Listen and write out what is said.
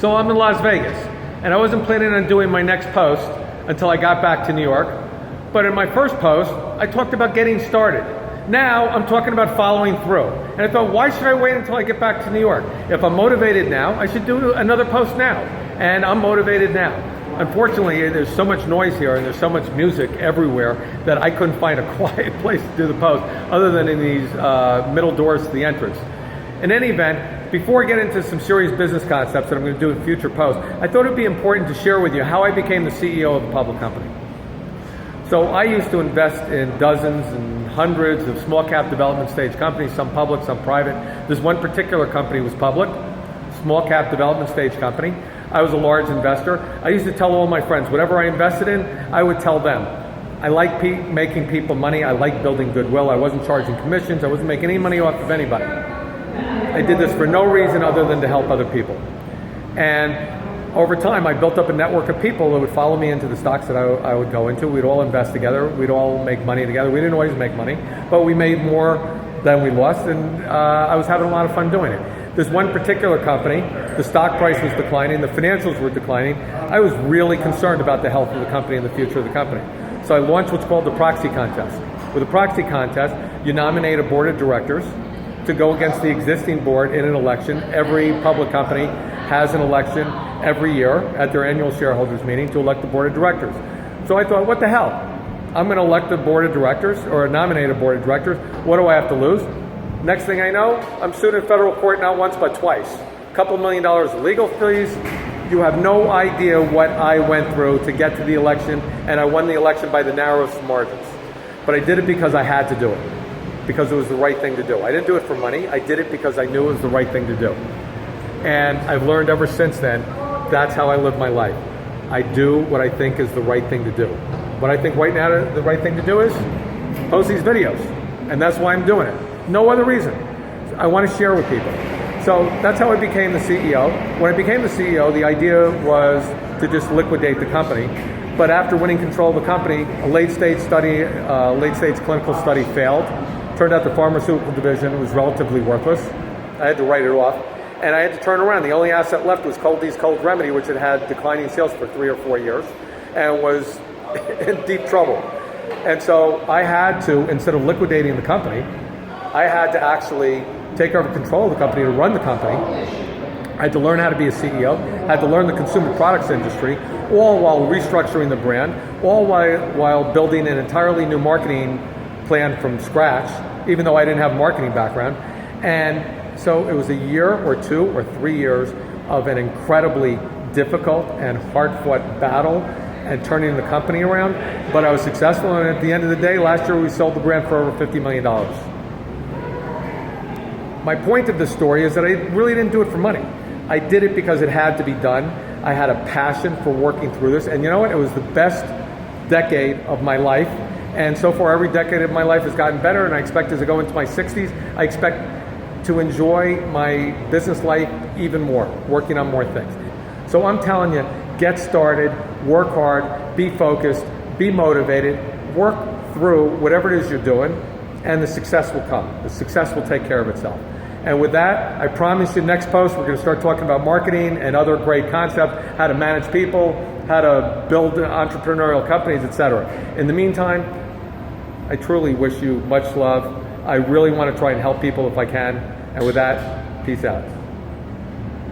So I'm in Las Vegas, and I wasn't planning on doing my next post until I got back to New York. But in my first post, I talked about getting started. Now I'm talking about following through. And I thought, why should I wait until I get back to New York? If I'm motivated now, I should do another post now. And I'm motivated now. Unfortunately, there's so much noise here and there's so much music everywhere that I couldn't find a quiet place to do the post other than in these middle doors to the entrance. In any event, before I get into some serious business concepts that I'm going to do in future posts, I thought it would be important to share with you how I became the CEO of a public company. So I used to invest in dozens and hundreds of small cap development stage companies, some public, some private. This one particular company was public, small cap development stage company. I was a large investor. I used to tell all my friends, whatever I invested in, I would tell them. I like making people money. I like building goodwill. I wasn't charging commissions. I wasn't making any money off of anybody. I did this for no reason other than to help other people. And over time, I built up a network of people that would follow me into the stocks that I would go into. We'd all invest together. We'd all make money together. We didn't always make money, but we made more than we lost, and I was having a lot of fun doing it. This one particular company, the stock price was declining, the financials were declining. I was really concerned about the health of the company and the future of the company. So I launched what's called the proxy contest. With a proxy contest, you nominate a board of directors to go against the existing board in an election. Every public company has an election every year at their annual shareholders meeting to elect the board of directors. So I thought, what the hell? I'm going to elect a board of directors or nominate a board of directors. What do I have to lose? Next thing I know, I'm sued in federal court not once but twice. A couple $1 million of legal fees. You have no idea what I went through to get to the election, and I won the election by the narrowest margins. But I did it because I had to do it, because it was the right thing to do. I didn't do it for money. I did it because I knew it was the right thing to do. And I've learned ever since then, that's how I live my life. I do what I think is the right thing to do. What I think right now the right thing to do is post these videos. And that's why I'm doing it. No other reason. I want to share with people. So that's how I became the CEO. When I became the CEO, the idea was to just liquidate the company. But after winning control of the company, a late-stage clinical study failed. Turned out the pharmaceutical division was relatively worthless. I had to write it off. And I had to turn around. The only asset left was Cold-Ease Cold Remedy, which had declining sales for 3 or 4 years and was in deep trouble. And so I had to, instead of liquidating the company, I had to actually take over control of the company to run the company. I had to learn how to be a CEO, had to learn the consumer products industry, all while restructuring the brand, all while building an entirely new marketing plan from scratch, even though I didn't have a marketing background. And so it was a year or 2 or 3 years of an incredibly difficult and hard-fought battle and turning the company around, but I was successful, and at the end of the day, last year we sold the brand for over $50 million. My point of this story is that I really didn't do it for money. I did it because it had to be done. I had a passion for working through this, and you know what? It was the best decade of my life, and so far every decade of my life has gotten better, and I expect as I go into my 60s, I expect to enjoy my business life even more, working on more things. So I'm telling you, get started, work hard, be focused, be motivated, work through whatever it is you're doing, and the success will come. The success will take care of itself. And with that, I promise you next post, we're going to start talking about marketing and other great concepts, how to manage people, how to build entrepreneurial companies, etc. In the meantime, I truly wish you much love. I really want to try and help people if I can. And with that, peace out.